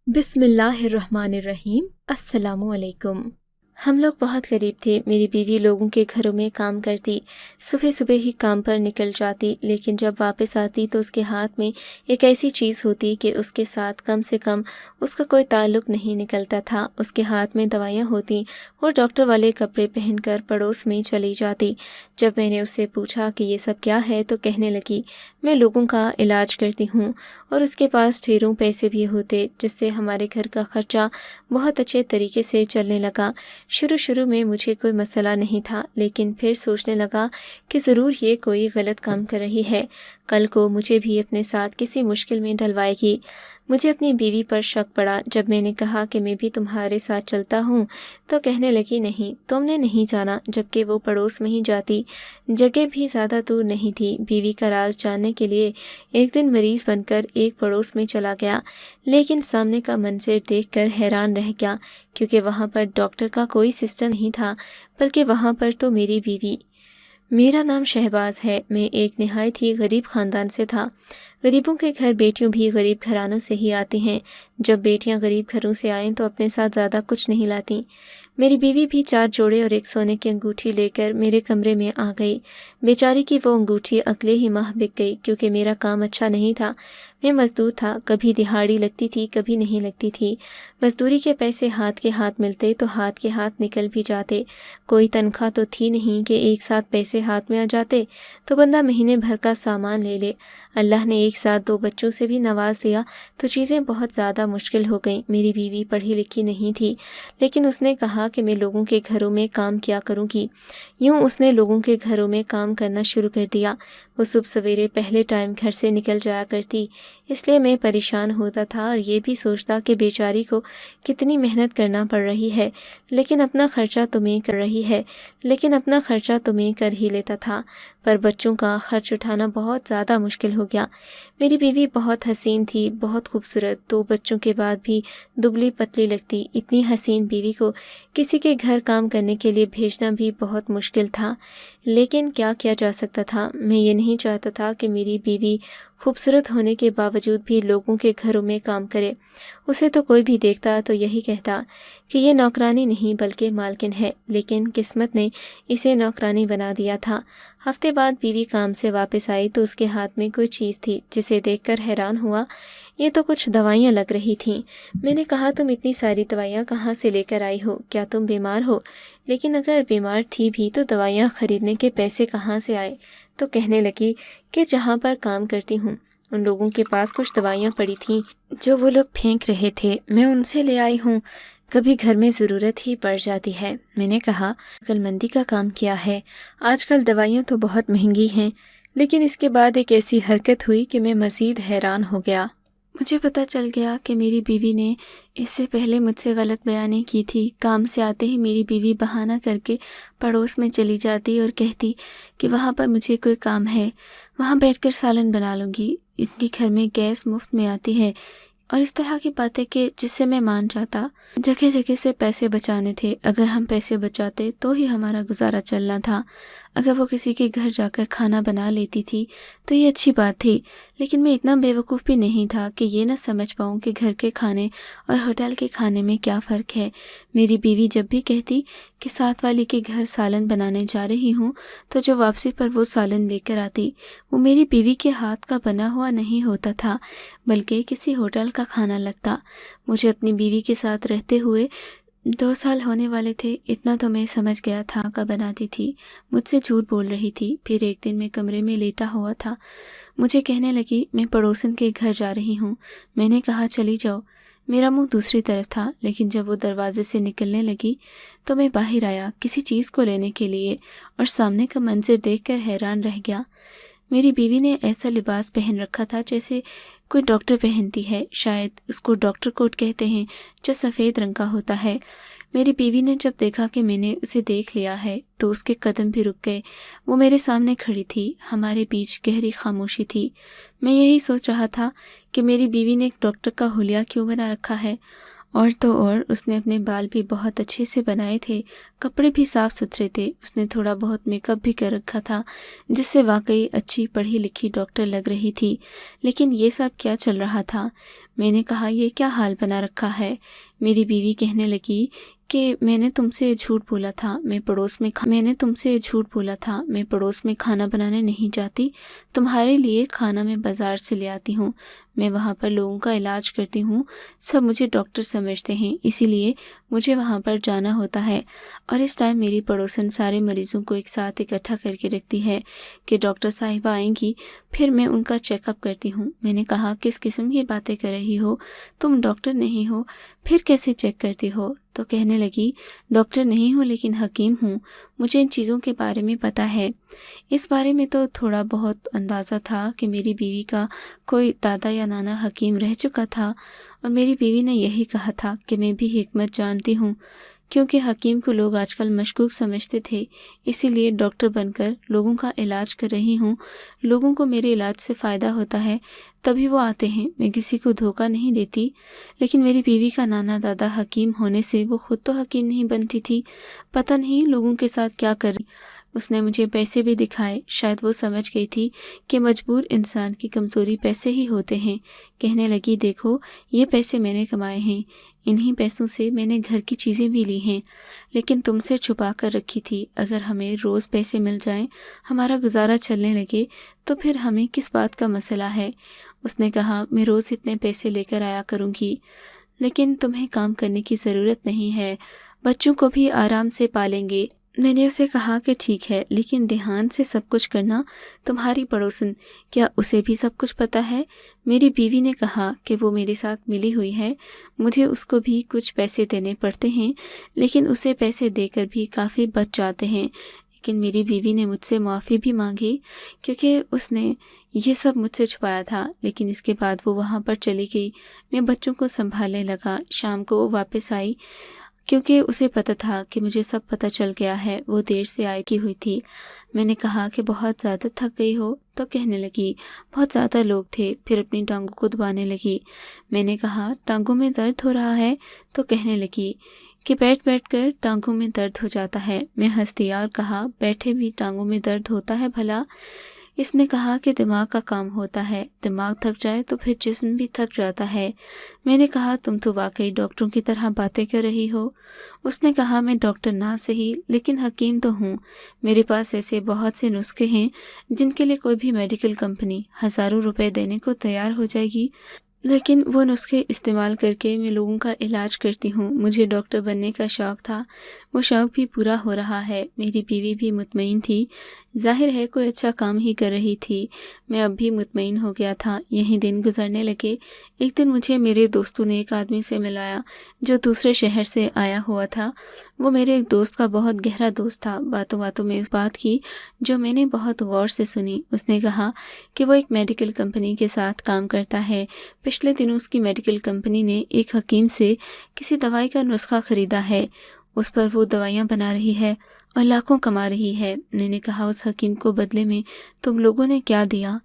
बिस्मिल्लाहिर्रहमानिर्रहीम। अस्सलामु अलैकुम। हम लोग बहुत गरीब थे। मेरी बीवी लोगों के घरों में काम करती, सुबह सुबह ही काम पर निकल जाती, लेकिन जब वापस आती तो उसके हाथ में एक ऐसी चीज़ होती कि उसके साथ कम से कम उसका कोई ताल्लुक़ नहीं निकलता था। उसके हाथ में दवाइयाँ होती और डॉक्टर वाले कपड़े पहनकर पड़ोस में चली जाती। जब मैंने उससे पूछा कि ये सब क्या है तो कहने लगी, मैं लोगों का इलाज करती हूँ और उसके पास ढेरों पैसे भी होते, जिससे हमारे घर का खर्चा बहुत अच्छे तरीके से चलने लगा। शुरू शुरू में मुझे कोई मसला नहीं था, लेकिन फिर सोचने लगा कि ज़रूर ये कोई गलत काम कर रही है, कल को मुझे भी अपने साथ किसी मुश्किल में डलवाएगी। मुझे अपनी बीवी पर शक पड़ा। जब मैंने कहा कि मैं भी तुम्हारे साथ चलता हूँ तो कहने लगी, नहीं, तुमने नहीं जाना, जबकि वो पड़ोस में ही जाती। जगह भी ज़्यादा दूर नहीं थी। बीवी का राज जानने के लिए एक दिन मरीज़ बनकर एक पड़ोस में चला गया, लेकिन सामने का मंजर देखकर हैरान रह गया, क्योंकि वहाँ पर डॉक्टर का कोई सिस्टम नहीं था, बल्कि वहाँ पर तो मेरी बीवी। मेरा नाम शहबाज है। मैं एक नहायत ही गरीब ख़ानदान से था। गरीबों के घर बेटियों भी गरीब घरानों से ही आती हैं। जब बेटियां गरीब घरों से आएं तो अपने साथ ज़्यादा कुछ नहीं लाती। मेरी बीवी भी 4 जोड़े और एक सोने की अंगूठी लेकर मेरे कमरे में आ गई। बेचारी की वो अंगूठी अगले ही माह बिक गई, क्योंकि मेरा काम अच्छा नहीं था। मैं मज़दूर था, कभी दिहाड़ी लगती थी, कभी नहीं लगती थी। मज़दूरी के पैसे हाथ के हाथ मिलते तो हाथ के हाथ निकल भी जाते। कोई तनख्वाह तो थी नहीं कि एक साथ पैसे हाथ में आ जाते तो बंदा महीने भर का सामान ले ले। अल्लाह ने एक साथ 2 बच्चों से भी नवाज दिया तो चीज़ें बहुत ज़्यादा मुश्किल हो गईं। मेरी बीवी पढ़ी लिखी नहीं थी, लेकिन उसने कहा कि मैं लोगों के घरों में काम किया करूँगी। यूँ उसने लोगों के घरों में काम करना शुरू कर दिया। वो सुबह सवेरे पहले टाइम घर से निकल जाया करती, इसलिए मैं परेशान होता था और ये भी सोचता कि बेचारी को कितनी मेहनत करना पड़ रही है, लेकिन अपना खर्चा तो मैं कर ही लेता था। पर बच्चों का खर्च उठाना बहुत ज़्यादा मुश्किल हो गया। मेरी बीवी बहुत हसीन थी, बहुत खूबसूरत, 2 बच्चों के बाद भी दुबली पतली लगती। इतनी हसीन बीवी को किसी के घर काम करने के लिए भेजना भी बहुत मुश्किल था, लेकिन क्या किया जा सकता था। मैं ये नहीं चाहता था कि मेरी बीवी खूबसूरत होने के बावजूद भी लोगों के घरों में काम करे। उसे तो कोई भी देखता तो यही कहता कि ये नौकरानी नहीं बल्कि मालकिन है, लेकिन किस्मत ने इसे नौकरानी बना दिया था। हफ्ते बाद बीवी काम से वापस आई तो उसके हाथ में कोई चीज़ थी, जिसे देखकर हैरान हुआ। ये तो कुछ दवाइयाँ लग रही थीं। मैंने कहा, तुम इतनी सारी दवाइयाँ कहाँ से लेकर आई हो? क्या तुम बीमार हो? लेकिन अगर बीमार थी भी तो दवाइयाँ खरीदने के पैसे कहाँ से आए? तो कहने लगी कि जहाँ पर काम करती हूँ उन लोगों के पास कुछ दवाइयाँ पड़ी थीं जो वो लोग फेंक रहे थे, मैं उनसे ले आई हूँ। कभी घर में ज़रूरत ही पड़ जाती है। मैंने कहा, अक्लमंदी का काम किया है, आजकल दवाइयाँ तो बहुत महंगी हैं। लेकिन इसके बाद एक ऐसी हरकत हुई कि मैं मज़ीद हैरान हो गया। मुझे पता चल गया कि मेरी बीवी ने इससे पहले मुझसे गलत बयानी की थी। काम से आते ही मेरी बीवी बहाना करके पड़ोस में चली जाती और कहती कि वहाँ पर मुझे कोई काम है, वहाँ बैठकर सालन बना लूँगी, इनके घर में गैस मुफ्त में आती है, और इस तरह की बातें कि जिससे मैं मान जाता। जगह जगह से पैसे बचाने थे, अगर हम पैसे बचाते तो ही हमारा गुजारा चलना था। अगर वो किसी के घर जाकर खाना बना लेती थी तो ये अच्छी बात थी, लेकिन मैं इतना बेवकूफ़ भी नहीं था कि ये ना समझ पाऊँ कि घर के खाने और होटल के खाने में क्या फ़र्क है। मेरी बीवी जब भी कहती कि साथ वाली के घर सालन बनाने जा रही हूँ, तो जो वापसी पर वो सालन लेकर आती वो मेरी बीवी के हाथ का बना हुआ नहीं होता था, बल्कि किसी होटल का खाना लगता। मुझे अपनी बीवी के साथ रहते हुए 2 साल होने वाले थे। इतना तो मैं समझ गया था का बनाती थी, मुझसे झूठ बोल रही थी। फिर एक दिन मैं कमरे में लेटा हुआ था, मुझे कहने लगी, मैं पड़ोसन के घर जा रही हूँ। मैंने कहा, चली जाओ। मेरा मुंह दूसरी तरफ था, लेकिन जब वो दरवाजे से निकलने लगी तो मैं बाहर आया किसी चीज़ को लेने के लिए, और सामने का मंजर देखकर हैरान रह गया। मेरी बीवी ने ऐसा लिबास पहन रखा था जैसे कोई डॉक्टर पहनती है, शायद उसको डॉक्टर कोट कहते हैं, जो सफ़ेद रंग का होता है। मेरी बीवी ने जब देखा कि मैंने उसे देख लिया है तो उसके कदम भी रुक गए। वो मेरे सामने खड़ी थी, हमारे बीच गहरी खामोशी थी। मैं यही सोच रहा था कि मेरी बीवी ने एक डॉक्टर का हुलिया क्यों बना रखा है। और तो और उसने अपने बाल भी बहुत अच्छे से बनाए थे, कपड़े भी साफ़ सुथरे थे, उसने थोड़ा बहुत मेकअप भी कर रखा था, जिससे वाकई अच्छी पढ़ी लिखी डॉक्टर लग रही थी। लेकिन ये सब क्या चल रहा था? میں نے کہا یہ کیا حال بنا رکھا ہے؟ میری بیوی کہنے لگی کہ میں نے تم سے جھوٹ بولا تھا، میں پڑوس میں کھانا بنانے نہیں جاتی، تمہارے لیے کھانا میں بازار سے لے آتی ہوں، میں وہاں پر لوگوں کا علاج کرتی ہوں، سب مجھے ڈاکٹر سمجھتے ہیں، اسی لیے مجھے وہاں پر جانا ہوتا ہے، اور اس ٹائم میری پڑوسن سارے مریضوں کو ایک ساتھ اکٹھا کر کے رکھتی ہے کہ ڈاکٹر صاحبہ آئیں گی، پھر میں ان کا چیک اپ کرتی ہوں۔ میں نے کہا کس قسم کی باتیں کر رہی ہو، تم ڈاکٹر نہیں ہو، پھر کیسے چیک کرتی ہو؟ تو کہنے لگی ڈاکٹر نہیں ہوں لیکن حکیم ہوں، مجھے ان چیزوں کے بارے میں پتہ ہے۔ اس بارے میں تو تھوڑا بہت اندازہ تھا کہ میری بیوی کا کوئی دادا یا نانا حکیم رہ چکا تھا، اور میری بیوی نے یہی کہا تھا کہ میں بھی حکمت جانتی ہوں، کیونکہ حکیم کو لوگ آج کل مشکوک سمجھتے تھے، اسی لیے ڈاکٹر بن کر لوگوں کا علاج کر رہی ہوں، لوگوں کو میرے علاج سے فائدہ ہوتا ہے تبھی وہ آتے ہیں، میں کسی کو دھوکہ نہیں دیتی۔ لیکن میری بیوی کا نانا دادا حکیم ہونے سے وہ خود تو حکیم نہیں بنتی تھی، پتہ نہیں لوگوں کے ساتھ کیا کر رہی۔ اس نے مجھے پیسے بھی دکھائے، شاید وہ سمجھ گئی تھی کہ مجبور انسان کی کمزوری پیسے ہی ہوتے ہیں۔ کہنے لگی دیکھو یہ پیسے میں نے کمائے ہیں، انہی پیسوں سے میں نے گھر کی چیزیں بھی لی ہیں، لیکن تم سے چھپا کر رکھی تھی، اگر ہمیں روز پیسے مل جائیں، ہمارا گزارا چلنے لگے تو پھر ہمیں کس بات کا مسئلہ ہے؟ اس نے کہا میں روز اتنے پیسے لے کر آیا کروں گی، لیکن تمہیں کام کرنے کی ضرورت نہیں ہے، بچوں کو بھی آرام سے پالیں گے۔ میں نے اسے کہا کہ ٹھیک ہے، لیکن دھیان سے سب کچھ کرنا، تمہاری پڑوسن کیا اسے بھی سب کچھ پتہ ہے؟ میری بیوی نے کہا کہ وہ میرے ساتھ ملی ہوئی ہے، مجھے اس کو بھی کچھ پیسے دینے پڑتے ہیں، لیکن اسے پیسے دے کر بھی کافی بچ جاتے ہیں۔ لیکن میری بیوی نے مجھ سے معافی بھی مانگی کیونکہ اس نے یہ سب مجھ سے چھپایا تھا، لیکن اس کے بعد وہ وہاں پر چلی گئی، میں بچوں کو سنبھالنے لگا، شام کو وہ واپس آئی کیونکہ اسے پتہ تھا کہ مجھے سب پتہ چل گیا ہے، وہ دیر سے آئی کی ہوئی تھی۔ میں نے کہا کہ بہت زیادہ تھک گئی ہو؟ تو کہنے لگی بہت زیادہ لوگ تھے، پھر اپنی ٹانگوں کو دبانے لگی۔ میں نے کہا ٹانگوں میں درد ہو رہا ہے؟ تو کہنے لگی کہ بیٹھ بیٹھ کر ٹانگوں میں درد ہو جاتا ہے۔ میں ہنس دیا اور کہا بیٹھے بھی ٹانگوں میں درد ہوتا ہے بھلا؟ اس نے کہا کہ دماغ کا کام ہوتا ہے، دماغ تھک جائے تو پھر جسم بھی تھک جاتا ہے۔ میں نے کہا تم تو واقعی ڈاکٹروں کی طرح باتیں کر رہی ہو۔ اس نے کہا میں ڈاکٹر نہ صحیح لیکن حکیم تو ہوں، میرے پاس ایسے بہت سے نسخے ہیں جن کے لیے کوئی بھی میڈیکل کمپنی ہزاروں روپے دینے کو تیار ہو جائے گی، لیکن وہ نسخے استعمال کر کے میں لوگوں کا علاج کرتی ہوں۔ مجھے ڈاکٹر بننے کا شوق تھا، وہ شوق بھی پورا ہو رہا ہے۔ میری بیوی بھی مطمئن تھی، ظاہر ہے کوئی اچھا کام ہی کر رہی تھی۔ میں اب بھی مطمئن ہو گیا تھا۔ یہیں دن گزرنے لگے۔ ایک دن مجھے میرے دوستوں نے ایک آدمی سے ملایا جو دوسرے شہر سے آیا ہوا تھا۔ وہ میرے ایک دوست کا بہت گہرا دوست تھا۔ باتوں باتوں میں اس بات کی جو میں نے بہت غور سے سنی۔ اس نے کہا کہ وہ ایک میڈیکل کمپنی کے ساتھ کام کرتا ہے، پچھلے دنوں اس کی میڈیکل کمپنی نے ایک حکیم سے کسی دوائی کا نسخہ خریدا ہے، اس پر وہ دوائیاں بنا رہی ہے اور لاکھوں کما رہی ہے۔ میں نے کہا اس حکیم کو بدلے میں تم لوگوں نے کیا دیا؟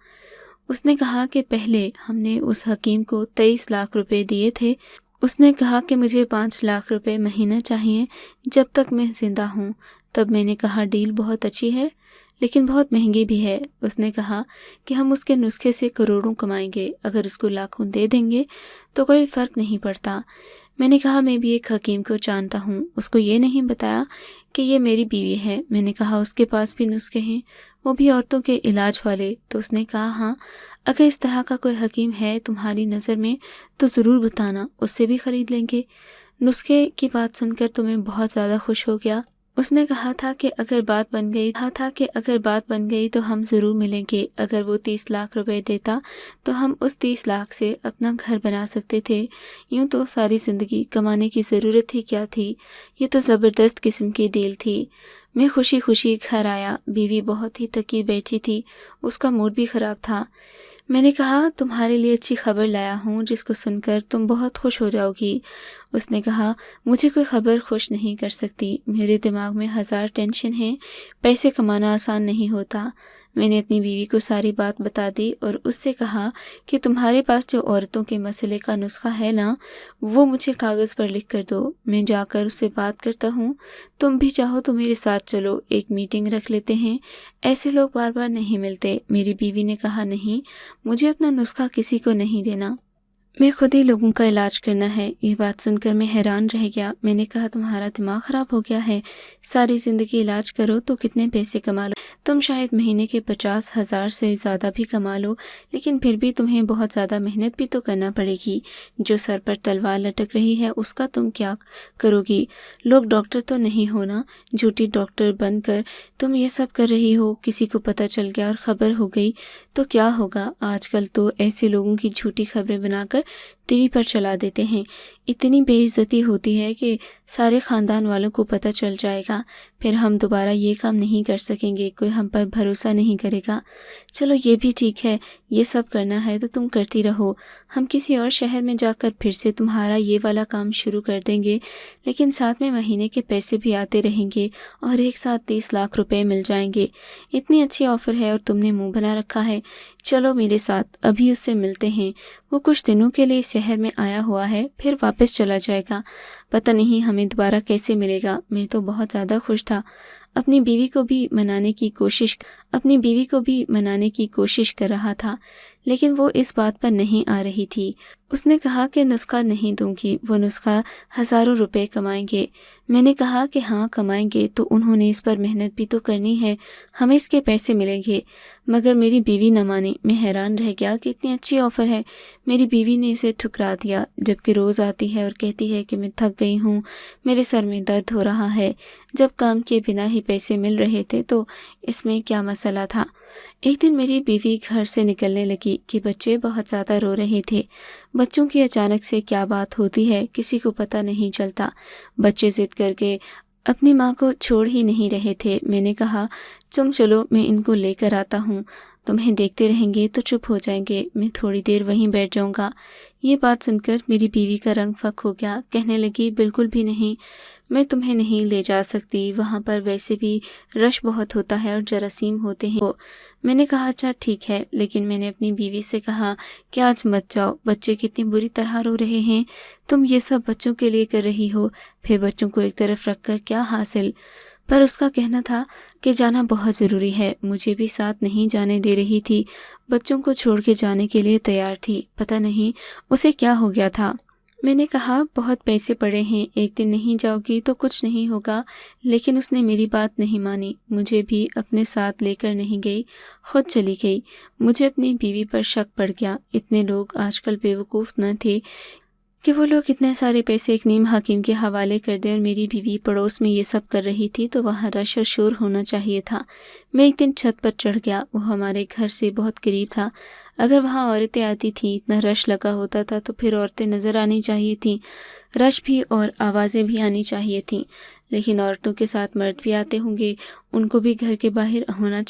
اس نے کہا کہ پہلے ہم نے اس حکیم کو 23 لاکھ روپے دیے تھے۔ اس نے کہا کہ مجھے 5 لاکھ روپے مہینہ چاہیے جب تک میں زندہ ہوں۔ تب میں نے کہا ڈیل بہت اچھی ہے لیکن بہت مہنگی بھی ہے۔ اس نے کہا کہ ہم اس کے نسخے سے کروڑوں کمائیں گے، اگر اس کو لاکھوں دے دیں گے تو کوئی فرق نہیں پڑتا۔ میں نے کہا میں بھی ایک حکیم کو جانتا ہوں، اس کو یہ نہیں بتایا کہ یہ میری بیوی ہے۔ میں نے کہا اس کے پاس بھی نسخے ہیں، وہ بھی عورتوں کے علاج والے؟ تو اس نے کہا ہاں، اگر اس طرح کا کوئی حکیم ہے تمہاری نظر میں تو ضرور بتانا، اس سے بھی خرید لیں گے۔ نسخے کی بات سن کر تو میں بہت زیادہ خوش ہو گیا۔ اس نے کہا تھا کہ اگر بات بن گئی تو ہم ضرور ملیں گے۔ اگر وہ 30 لاکھ روپے دیتا تو ہم اس 30 لاکھ سے اپنا گھر بنا سکتے تھے، یوں تو ساری زندگی کمانے کی ضرورت ہی کیا تھی۔ یہ تو زبردست قسم کی ڈیل تھی۔ میں خوشی خوشی گھر آیا، بیوی بہت ہی تکی بیٹھی تھی، اس کا موڈ بھی خراب تھا۔ میں نے کہا تمہارے لیے اچھی خبر لایا ہوں جس کو سن کر تم بہت خوش ہو جاؤ گی۔ اس نے کہا مجھے کوئی خبر خوش نہیں کر سکتی، میرے دماغ میں ہزار ٹینشن ہیں، پیسے کمانا آسان نہیں ہوتا۔ میں نے اپنی بیوی کو ساری بات بتا دی اور اس سے کہا کہ تمہارے پاس جو عورتوں کے مسئلے کا نسخہ ہے نا، وہ مجھے کاغذ پر لکھ کر دو، میں جا کر اس سے بات کرتا ہوں، تم بھی چاہو تو میرے ساتھ چلو، ایک میٹنگ رکھ لیتے ہیں، ایسے لوگ بار بار نہیں ملتے۔ میری بیوی نے کہا نہیں، مجھے اپنا نسخہ کسی کو نہیں دینا۔ मैं खुद ही लोगों का इलाज करना है। ये बात सुनकर मैं हैरान रह गया। मैंने कहा, तुम्हारा दिमाग ख़राब हो गया है? सारी ज़िंदगी इलाज करो तो कितने पैसे कमा लो? तुम शायद महीने के 50,000 से ज़्यादा भी कमा लो, लेकिन फिर भी तुम्हें बहुत ज़्यादा मेहनत भी तो करना पड़ेगी। जो सर पर तलवार लटक रही है उसका तुम क्या करोगी? लोग डॉक्टर तो नहीं हो ना? झूठी डॉक्टर बनकर तुम ये सब कर रही हो। किसी को पता चल गया और ख़बर हो गई तो क्या होगा? आजकल तो ऐसे लोगों की झूठी खबरें बनाकर टीवी पर चला देते हैं। इतनी बेइज्जती होती है कि सारे ख़ानदान वालों को पता चल जाएगा। फिर हम दोबारा ये काम नहीं कर सकेंगे, कोई हम पर भरोसा नहीं करेगा। चलो ये भी ठीक है, ये सब करना है तो तुम करती रहो। हम किसी और शहर में जाकर फिर से तुम्हारा ये वाला काम शुरू कर देंगे, लेकिन साथ में महीने के पैसे भी आते रहेंगे और एक साथ 30 लाख रुपए मिल जाएंगे। इतनी अच्छी ऑफ़र है और तुमने मुंह बना रखा है। चलो मेरे साथ, अभी उससे मिलते हैं। वो कुछ दिनों के लिए शहर में आया हुआ है, फिर वापस चला जाएगा। पता नहीं हमें दोबारा कैसे मिलेगा। मैं तो बहुत ज़्यादा खुश था। अपनी बीवी को भी मनाने की कोशिश कर रहा था, लेकिन वो इस बात पर नहीं आ रही थी। उसने कहा कि नुस्खा नहीं दूंगी, वो नुस्खा हज़ारों रुपए कमाएंगे। मैंने कहा कि हाँ कमाएंगे, तो उन्होंने इस पर मेहनत भी तो करनी है, हमें इसके पैसे मिलेंगे। मगर मेरी बीवी न मानी। मैं हैरान रह गया कि इतनी अच्छी ऑफ़र है, मेरी बीवी ने इसे ठुकरा दिया। जबकि रोज़ आती है और कहती है कि मैं थक गई हूँ, मेरे सर में दर्द हो रहा है। जब काम के बिना ही पैसे मिल रहे थे तो इसमें क्या मसला था? एक दिन मेरी बीवी घर से निकलने लगी कि बच्चे बहुत ज़्यादा रो रहे थे। बच्चों की अचानक से क्या बात होती है किसी को पता नहीं चलता। बच्चे ज़िद करके अपनी माँ को छोड़ ही नहीं रहे थे। मैंने कहा, तुम चलो, मैं इनको लेकर आता हूँ। तुम्हें देखते रहेंगे तो चुप हो जाएंगे, मैं थोड़ी देर वहीं बैठ जाऊँगा। ये बात सुनकर मेरी बीवी का रंग फक हो गया। कहने लगी, बिल्कुल भी नहीं, मैं तुम्हें नहीं ले जा सकती। वहाँ पर वैसे भी रश बहुत होता है और जरासीम होते हैं। मैंने कहा, अच्छा ठीक है, लेकिन मैंने अपनी बीवी से कहा कि आज मत जाओ, बच्चे कितनी बुरी तरह रो रहे हैं। तुम ये सब बच्चों के लिए कर रही हो, फिर बच्चों को एक तरफ रखकर क्या हासिल? पर उसका कहना था कि जाना बहुत ज़रूरी है। मुझे भी साथ नहीं जाने दे रही थी। बच्चों को छोड़ के जाने के लिए तैयार थी। पता नहीं उसे क्या हो गया था। मैंने कहा, बहुत पैसे पड़े हैं, एक दिन नहीं जाओगी तो कुछ नहीं होगा। लेकिन उसने मेरी बात नहीं मानी। मुझे भी अपने साथ लेकर नहीं गई, खुद चली गई। मुझे अपनी बीवी पर शक पड़ गया। इतने लोग आजकल बेवकूफ़ न थे कि वो लोग इतने सारे पैसे एक नीम हाकिम के हवाले कर दें। और मेरी बीवी पड़ोस में ये सब कर रही थी तो वहाँ रश और शोर होना चाहिए था। मैं एक दिन छत पर चढ़ गया। वो हमारे घर से बहुत करीब था। अगर वहाँ औरतें आती थीं, इतना रश लगा होता था, तो फिर औरतें नज़र आनी चाहिए थीं, रश भी और आवाज़ें भी आनी चाहिए थीं। लेकिन औरतों के साथ मर्द भी आते होंगे, उनको भी घर के बाहर होना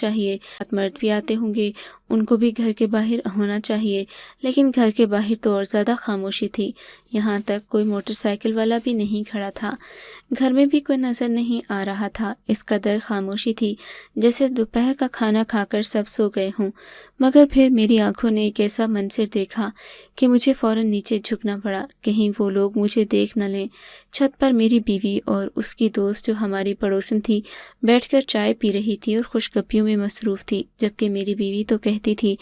चाहिए। लेकिन घर के बाहर तो और ज़्यादा खामोशी थी। यहाँ तक कोई मोटरसाइकिल वाला भी नहीं खड़ा था। घर में भी कोई नज़र नहीं आ रहा था। इस कदर खामोशी थी जैसे दोपहर का खाना खाकर सब सो गए हों। मगर फिर मेरी आंखों ने एक ऐसा मंजर देखा कि मुझे फ़ौरन नीचे झुकना पड़ा, कहीं वो लोग मुझे देख न लें। छत पर मेरी बीवी और उसकी दोस्त, जो हमारी पड़ोसन थी, बैठकर चाय पी रही थी और खुशगपियों में मसरूफ़ थी। जबकि मेरी बीवी तो कहती थी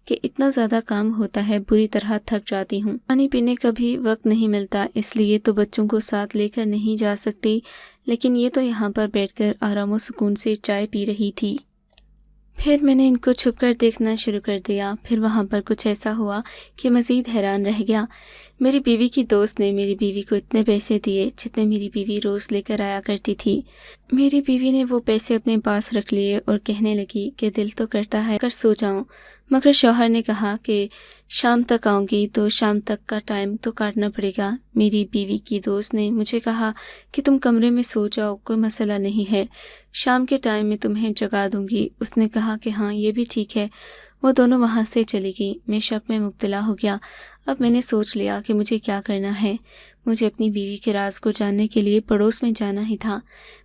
कि इतना ज़्यादा काम होता है, बुरी तरह थक जाती हूँ, पानी पीने का भी वक्त नहीं मिलता, इसलिए तो बच्चों को साथ लेकर नहीं जा सकती। लेकिन ये तो यहाँ पर बैठकर आराम और सुकून से चाय पी रही थी। फिर मैंने इनको छुपकर देखना शुरू कर दिया। फिर वहाँ पर कुछ ऐसा हुआ कि मज़ीद हैरान रह गया। मेरी बीवी की दोस्त ने मेरी बीवी को इतने पैसे दिए जितने मेरी बीवी रोज़ लेकर आया करती थी। मेरी बीवी ने वो पैसे अपने पास रख लिए और कहने लगी कि दिल तो करता है कर सो जाऊं, मगर शौहर ने कहा कि शाम तक आऊँगी तो शाम तक का टाइम तो काटना पड़ेगा। मेरी बीवी की दोस्त ने मुझे कहा कि तुम कमरे में सो जाओ, कोई मसला नहीं है, शाम के टाइम में तुम्हें जगा दूंगी। उसने कहा कि हाँ ये भी ठीक है। वो दोनों वहाँ से चली गई। मैं शक में मुब्तला हो गया। अब मैंने सोच लिया कि मुझे क्या करना है। मुझे अपनी बीवी के राज को जानने के लिए पड़ोस में जाना ही था।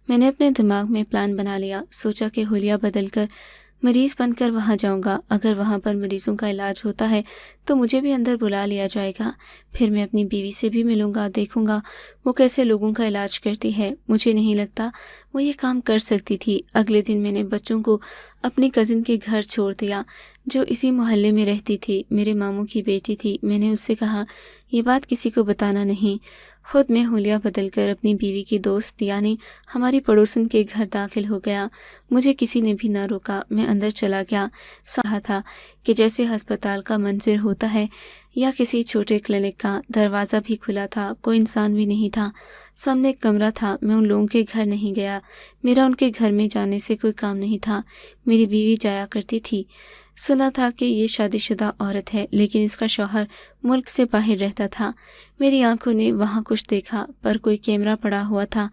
मैंने अपने दिमाग में प्लान बना लिया। सोचा कि हुलिया बदल कर मरीज़ बनकर वहाँ जाऊँगा। अगर वहाँ पर मरीज़ों का इलाज होता है तो मुझे भी अंदर बुला लिया जाएगा। फिर मैं अपनी बीवी से भी मिलूँगा, देखूँगा वो कैसे लोगों का इलाज करती है। मुझे नहीं लगता वो ये काम कर सकती थी। अगले दिन मैंने बच्चों को अपनी कज़िन के घर छोड़ दिया। جو اسی محلے میں رہتی تھی، میرے ماموں کی بیٹی تھی۔ میں نے اس سے کہا یہ بات کسی کو بتانا نہیں۔ خود میں حلیہ بدل کر اپنی بیوی کی دوست یعنی ہماری پڑوسن کے گھر داخل ہو گیا۔ مجھے کسی نے بھی نہ روکا، میں اندر چلا گیا۔ سہا تھا کہ جیسے ہسپتال کا منظر ہوتا ہے یا کسی چھوٹے کلینک کا۔ دروازہ بھی کھلا تھا، کوئی انسان بھی نہیں تھا۔ سامنے ایک کمرہ تھا۔ میں ان لوگوں کے گھر نہیں گیا، میرا ان کے گھر میں جانے سے کوئی کام نہیں تھا۔ میری بیوی جایا کرتی تھی۔ سنا تھا کہ یہ شادی شدہ عورت ہے، لیکن اس کا شوہر ملک سے باہر رہتا تھا۔ میری آنکھوں نے وہاں کچھ دیکھا، پر کوئی کیمرہ پڑا ہوا تھا۔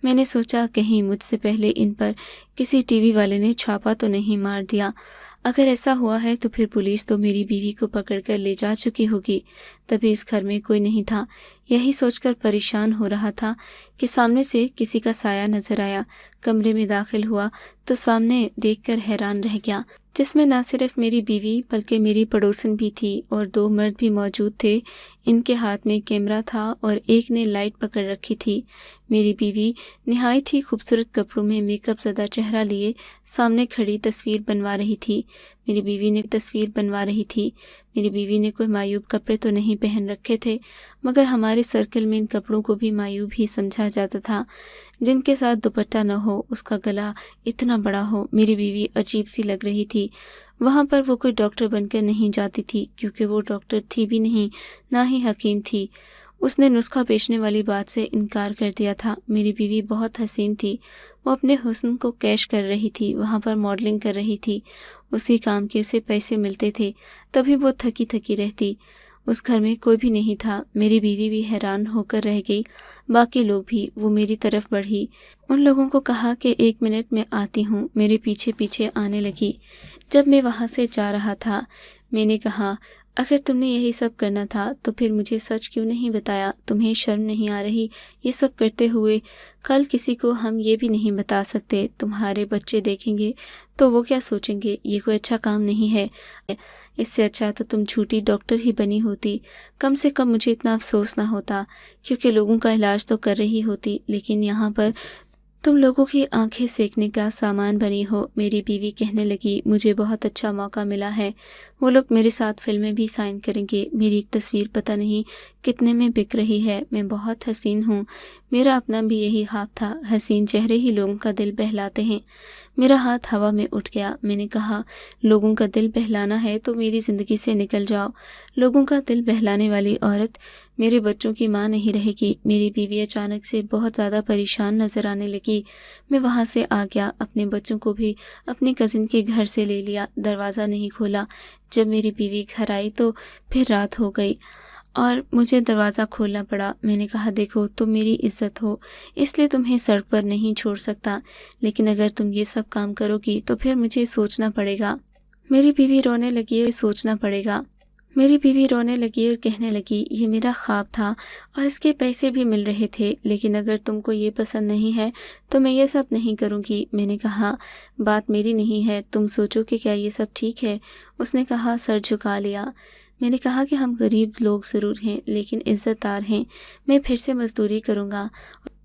میں نے سوچا کہیں مجھ سے پہلے ان پر کسی ٹی وی والے نے چھاپا تو نہیں مار دیا۔ اگر ایسا ہوا ہے تو پھر پولیس تو میری بیوی کو پکڑ کر لے جا چکی ہوگی۔ تبھی اس گھر میں کوئی نہیں تھا۔ یہی سوچ کر پریشان ہو رہا تھا کہ سامنے سے کسی کا سایہ نظر آیا۔ کمرے میں داخل ہوا تو سامنے دیکھ کر حیران رہ گیا، جس میں نہ صرف میری بیوی بلکہ میری پڑوسن بھی تھی اور 2 مرد بھی موجود تھے۔ ان کے ہاتھ میں کیمرہ تھا اور ایک نے لائٹ پکڑ رکھی تھی۔ میری بیوی نہایت ہی خوبصورت کپڑوں میں میک اپ زدہ چہرہ لیے سامنے کھڑی تصویر بنوا رہی تھی۔ میری بیوی نے کوئی معیوب کپڑے تو نہیں پہن رکھے تھے، مگر ہمارے سرکل میں ان کپڑوں کو بھی معیوب ہی سمجھا جاتا تھا۔ جن کے ساتھ دوپٹہ نہ ہو، اس کا گلا اتنا بڑا ہو، میری بیوی عجیب سی لگ رہی تھی۔ وہاں پر وہ کوئی ڈاکٹر بن کر نہیں جاتی تھی، کیونکہ وہ ڈاکٹر تھی بھی نہیں، نہ ہی حکیم تھی۔ اس نے نسخہ بیچنے والی بات سے انکار کر دیا تھا۔ میری بیوی بہت حسین تھی، وہ اپنے حسن کو کیش کر رہی تھی، وہاں پر ماڈلنگ کر رہی تھی۔ اسی کام کے اسے پیسے ملتے تھے، تبھی وہ تھکی رہتی۔ اس گھر میں کوئی بھی نہیں تھا۔ میری بیوی بھی حیران ہو کر رہ گئی، باقی لوگ بھی۔ وہ میری طرف بڑھی، ان لوگوں کو کہا کہ 1 منٹ میں آتی ہوں۔ میرے پیچھے پیچھے آنے لگی۔ جب میں وہاں سے جا رہا تھا، میں نے کہا اگر تم نے یہی سب کرنا تھا تو پھر مجھے سچ کیوں نہیں بتایا؟ تمہیں شرم نہیں آ رہی یہ سب کرتے ہوئے؟ کل کسی کو ہم یہ بھی نہیں بتا سکتے، تمہارے بچے دیکھیں گے تو وہ کیا سوچیں گے؟ یہ کوئی اچھا کام نہیں ہے۔ اس سے اچھا تو تم جھوٹی ڈاکٹر ہی بنی ہوتی، کم سے کم مجھے اتنا افسوس نہ ہوتا، کیونکہ لوگوں کا علاج تو کر رہی ہوتی، لیکن یہاں پر تم لوگوں کی آنکھیں سیکنے کا سامان بنی ہو۔ میری بیوی کہنے لگی مجھے بہت اچھا موقع ملا ہے، وہ لوگ میرے ساتھ فلمیں بھی سائن کریں گے۔ میری ایک تصویر پتہ نہیں کتنے میں بک رہی ہے۔ میں بہت حسین ہوں، میرا اپنا بھی یہی خواب تھا۔ حسین چہرے ہی لوگوں کا دل بہلاتے ہیں۔ میرا ہاتھ ہوا میں اٹھ گیا۔ میں نے کہا لوگوں کا دل بہلانا ہے تو میری زندگی سے نکل جاؤ۔ لوگوں کا دل بہلانے والی عورت میرے بچوں کی ماں نہیں رہے گی۔ میری بیوی اچانک سے بہت زیادہ پریشان نظر آنے لگی۔ میں وہاں سے آ گیا، اپنے بچوں کو بھی اپنی کزن کے گھر سے لے لیا، دروازہ نہیں کھولا۔ جب میری بیوی گھر آئی تو پھر رات ہو گئی اور مجھے دروازہ کھولنا پڑا۔ میں نے کہا دیکھو تم میری عزت ہو، اس لیے تمہیں سڑک پر نہیں چھوڑ سکتا، لیکن اگر تم یہ سب کام کرو گی تو پھر مجھے سوچنا پڑے گا۔ میری بیوی رونے لگی اور کہنے لگی یہ میرا خواب تھا اور اس کے پیسے بھی مل رہے تھے، لیکن اگر تم کو یہ پسند نہیں ہے تو میں یہ سب نہیں کروں گی۔ میں نے کہا بات میری نہیں ہے، تم سوچو کہ کیا یہ سب ٹھیک ہے؟ اس نے کہا سر جھکا لیا۔ میں نے کہا کہ ہم غریب لوگ ضرور ہیں لیکن عزت دار ہیں، میں پھر سے مزدوری کروں گا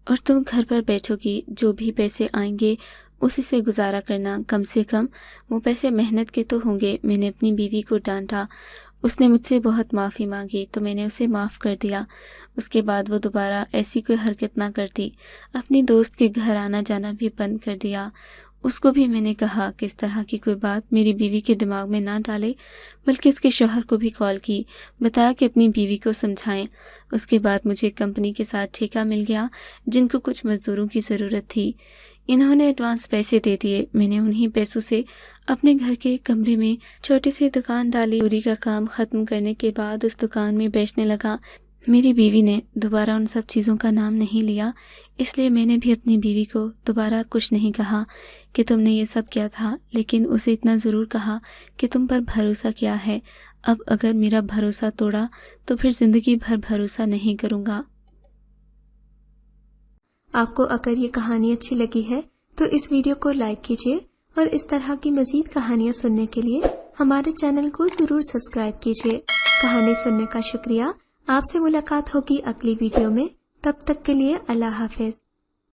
اور تم گھر پر بیٹھو گی، جو بھی پیسے آئیں گے اسی سے گزارا کرنا، کم سے کم وہ پیسے محنت کے تو ہوں گے۔ میں نے اپنی بیوی کو ڈانٹا، اس نے مجھ سے بہت معافی مانگی تو میں نے اسے معاف کر دیا۔ اس کے بعد وہ دوبارہ ایسی کوئی حرکت نہ کرتی، اپنی دوست کے گھر آنا جانا بھی بند کر دیا۔ اس کو بھی میں نے کہا کہ اس طرح کی کوئی بات میری بیوی کے دماغ میں نہ ڈالے، بلکہ اس کے شوہر کو بھی کال کی، بتایا کہ اپنی بیوی کو سمجھائیں۔ اس کے بعد مجھے کمپنی کے ساتھ ٹھیکہ مل گیا جن کو کچھ مزدوروں کی ضرورت تھی۔ انہوں نے ایڈوانس پیسے دے دیے۔ میں نے انہی پیسوں سے اپنے گھر کے کمرے میں چھوٹی سی دکان ڈالی۔ چوری کا کام ختم کرنے کے بعد اس دکان میں بیچنے لگا۔ میری بیوی نے دوبارہ ان سب چیزوں کا نام نہیں لیا، اس لیے میں نے بھی اپنی بیوی کو دوبارہ کچھ نہیں کہا کہ تم نے یہ سب کیا تھا، لیکن اسے اتنا ضرور کہا کہ تم پر بھروسہ کیا ہے۔ اب اگر میرا بھروسہ توڑا تو پھر زندگی بھر بھروسہ نہیں کروں گا۔ آپ کو اگر یہ کہانی اچھی لگی ہے تو اس ویڈیو کو لائک کیجیے اور اس طرح کی مزید کہانیاں سننے کے لیے ہمارے چینل کو ضرور سبسکرائب کیجیے۔ کہانی سننے کا شکریہ۔ آپ سے ملاقات ہوگی اگلی ویڈیو میں، تب تک کے لیے اللہ حافظ۔